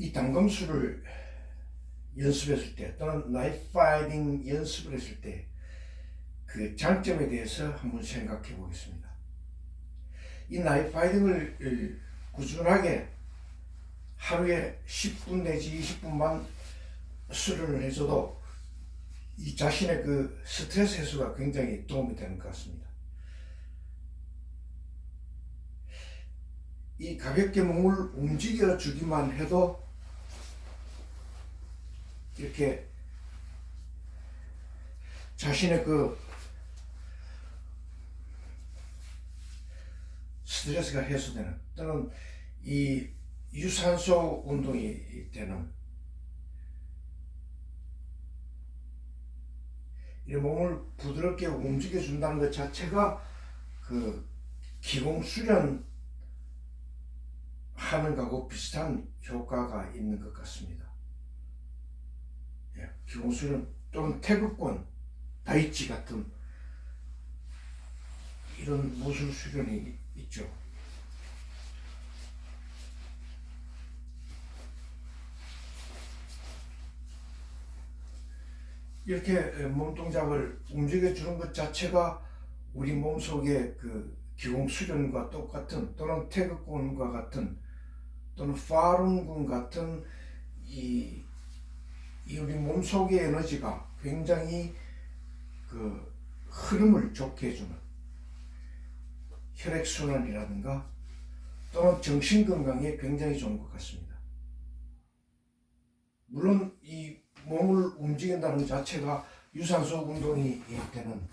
이 단검술을 연습했을 때 또는 나이프 파이팅 연습을 했을 때 그 장점에 대해서 한번 생각해 보겠습니다. 이 나이프 파이팅을 꾸준하게 하루에 10분 내지 20분만 수련을 해줘도 이 자신의 그 스트레스 해소가 굉장히 도움이 되는 것 같습니다. 이 가볍게 몸을 움직여 주기만 해도 이렇게 자신의 그 스트레스가 해소되는 또는 이 유산소 운동이 되는 이 몸을 부드럽게 움직여 준다는 것 자체가 그 기공 수련 하는 거하고 비슷한 효과가 있는 것 같습니다. 예, 기공 수련 또는 태극권, 다이치 같은 이런 무술 수련이 있죠. 이렇게 몸 동작을 움직여 주는 것 자체가 우리 몸속의 그 기공 수련과 똑같은 또는 태극권과 같은 또는 파룬군 같은 이 우리 몸속의 에너지가 굉장히 그 흐름을 좋게 해주는 혈액순환이라든가 또는 정신건강에 굉장히 좋은 것 같습니다. 물론 이 몸을 움직인다는 것 자체가 유산소 운동이 되는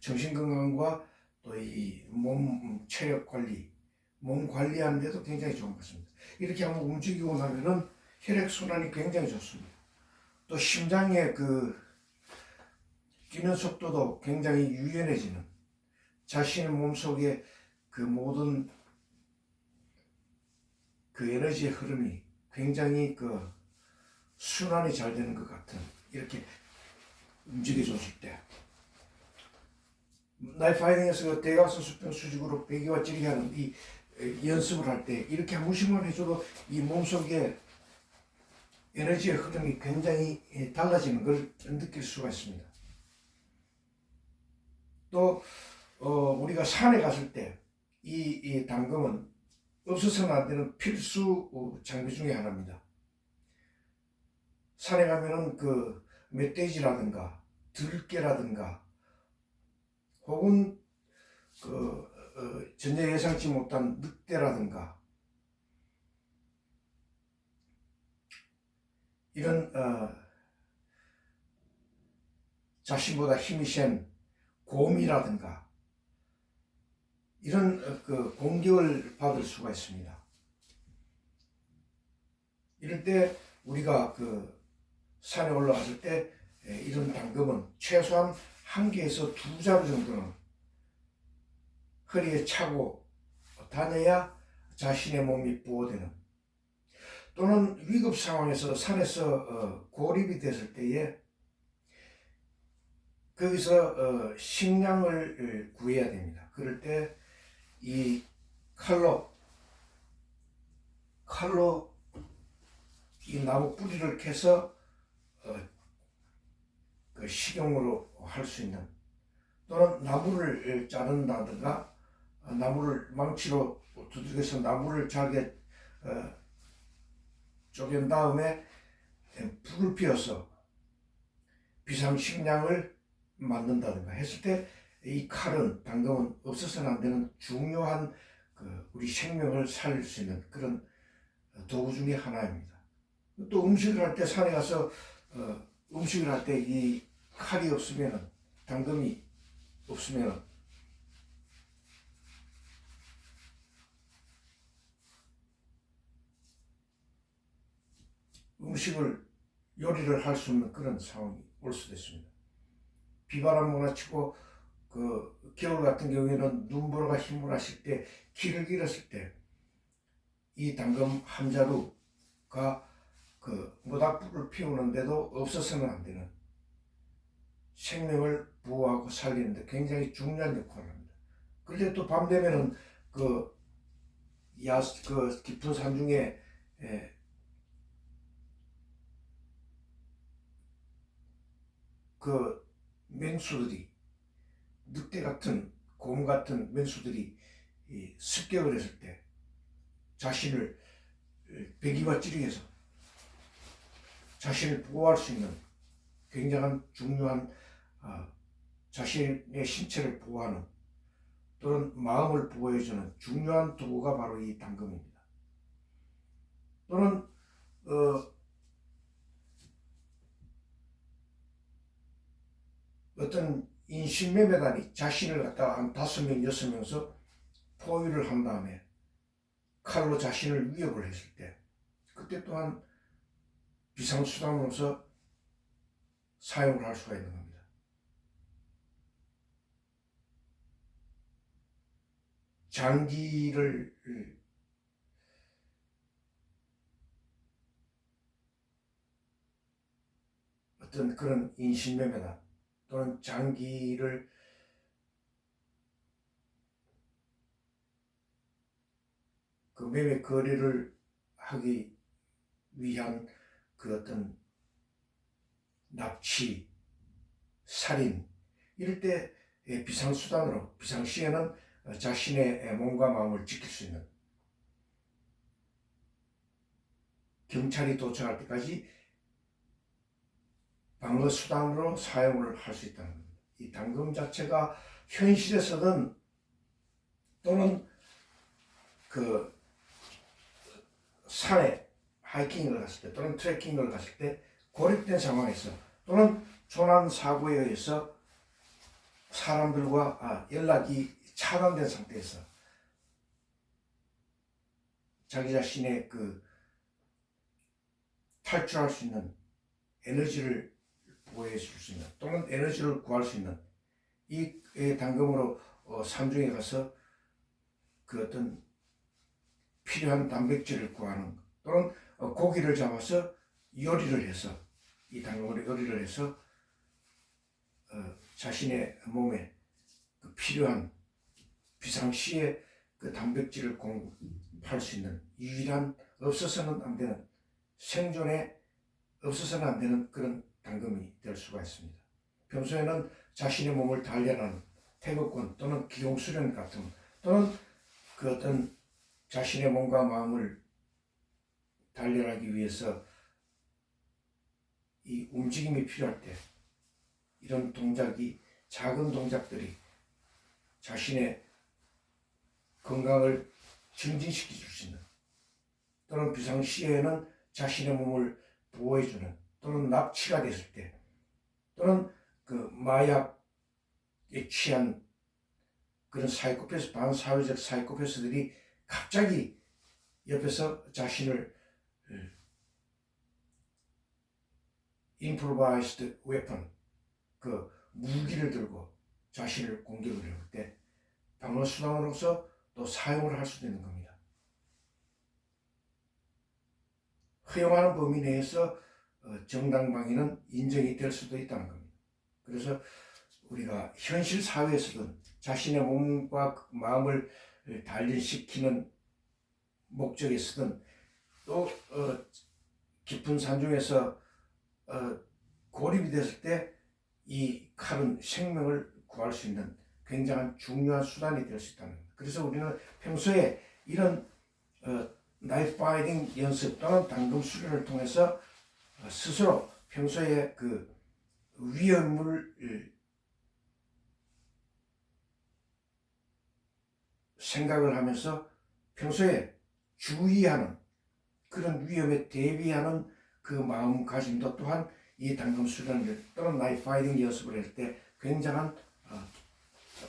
정신건강과 또 이 몸 체력 관리, 몸 관리하는 데도 굉장히 좋은 것 같습니다. 이렇게 한번 움직이고 나면은 혈액순환이 굉장히 좋습니다. 또 심장의 그 뛰는 속도도 굉장히 유연해지는 자신의 몸속에 그 모든 그 에너지의 흐름이 굉장히 그 순환이 잘 되는 것 같은 이렇게 움직여줬을 때 나이프 파이팅에서 대각선 수평 수직으로 베기와 찌르기 하는 이 연습을 할 때 이렇게 한 번씩만 해줘도 이 몸속에 에너지의 흐름이 굉장히 달라지는 걸 느낄 수가 있습니다. 또 우리가 산에 갔을 때 이 단검은 없어서는 안 되는 필수 장비 중에 하나입니다. 산에 가면은 그 멧돼지라든가 들깨라든가 혹은 그 전혀 예상치 못한 늑대라든가 이런 자신보다 힘이 센 곰이라든가 이런 그 공격을 받을 수가 있습니다. 이럴 때 우리가 그 산에 올라갔을 때 이런 단검은 최소한 1개에서 2자루 정도는 허리에 차고 다녀야 자신의 몸이 보호되는 또는 위급 상황에서 산에서 고립이 됐을 때에 거기서 식량을 구해야 됩니다. 그럴 때 이 칼로 이 나무 뿌리를 캐서 그 식용으로 할 수 있는 또는 나무를 자른다든가 나무를 망치로 두들겨서 나무를 잘게 쪼갠 다음에 불을 피워서 비상식량을 만든다든가 했을 때 이 칼은 단검은 없어서는 안 되는 중요한 그 우리 생명을 살릴 수 있는 그런 도구 중에 하나입니다. 또 음식을 할 때 산에 가서 음식을 할 때 이 칼이 없으면은 단검이 없으면은 음식을 요리를 할 수 없는 그런 상황이 올 수도 있습니다. 비바람 몰아치고 그 겨울 같은 경우에는 눈보라가 힘몰아칠 때 길을 잃었을 때 이 단검 한 자루가 그 모닥불을 피우는데도 없어서는 안 되는 생명을 보호하고 살리는데 굉장히 중요한 역할을 합니다. 그런데 또 밤 되면은 그 그 깊은 산 중에 그 맹수들이, 늑대 같은 곰 같은 맹수들이 습격을 했을 때 자신을 베기와 찌르기해서 자신을 보호할 수 있는 굉장한 중요한 자신의 신체를 보호하는 또는 마음을 보호해주는 중요한 도구가 바로 이 당금입니다. 또는 어떤 인신매매단이 자신을 갖다가 한 5명, 6명서 포위를 한 다음에 칼로 자신을 위협을 했을 때 그때 또한 비상수단으로서 사용을 할 수가 있는 겁니다. 장기를 어떤 그런 인신매매단 또는 장기를 그 매매 거래를 하기 위한 그 어떤 납치, 살인 이럴 때 비상수단으로 비상시에는 자신의 몸과 마음을 지킬 수 있는 경찰이 도착할 때까지 방어수단으로 사용을 할 수 있다는 겁니다. 이 당금 자체가 현실에서는 또는 그 산에 하이킹을 갔을 때 또는 트레킹을 갔을 때 고립된 상황에서 또는 조난사고에 의해서 사람들과 연락이 차단된 상태에서 자기 자신의 그 탈출할 수 있는 에너지를 보호해 줄 수 있는 또는 에너지를 구할 수 있는 이 당금으로 산중에 가서 그 어떤 필요한 단백질을 구하는 또는 고기를 잡아서 요리를 해서 이 당금으로 요리를 해서 자신의 몸에 그 필요한 비상시에 그 단백질을 공급할 수 있는 유일한 없어서는 안 되는 생존에 없어서는 안 되는 그런 당금이 될 수가 있습니다. 평소에는 자신의 몸을 단련하는 태극권 또는 기용수련 같은 또는 그 어떤 자신의 몸과 마음을 단련하기 위해서 이 움직임이 필요할 때 이런 동작이 작은 동작들이 자신의 건강을 증진시켜 줄 수 있는 또는 비상시에는 자신의 몸을 보호해주는 또는 납치가 됐을 때 또는 그 마약에 취한 그런 사이코패스 반사회적 사이코패스들이 갑자기 옆에서 자신을 improvised weapon 그 무기를 들고 자신을 공격을 할 때 방어수단으로서 또 사용을 할 수도 있는 겁니다. 허용하는 범위 내에서 정당방위는 인정이 될 수도 있다는 겁니다. 그래서 우리가 현실 사회에서든 자신의 몸과 마음을 단련시키는 목적에서든 또 깊은 산중에서 고립이 됐을 때 이 칼은 생명을 구할 수 있는 굉장한 중요한 수단이 될 수 있다는 겁니다. 그래서 우리는 평소에 이런 나이프 파이팅 연습 또는 당금 수련을 통해서 스스로 평소에 그 위험을 생각을 하면서 평소에 주의하는 그런 위험에 대비하는 그 마음가짐도 또한 이 당금 수련을 또는 나이프 파이팅 연습을 할 때 굉장한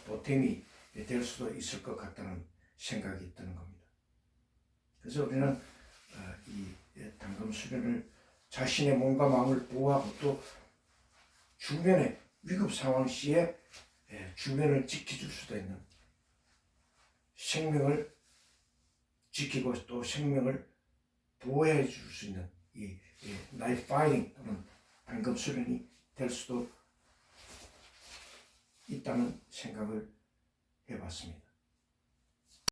보탬이 될 수도 있을 것 같다는 생각이 드는 겁니다. 그래서 우리는 이 당금 수련을 자신의 몸과 마음을 보호하고 또 주변의 위급 상황 시에 주변을 지켜줄 수도 있는 생명을 지키고 또 생명을 보호해 줄 수 있는 이 나이프 파이팅 또는 당금 수련이 될 수도 있다는 생각을 해봤습니다.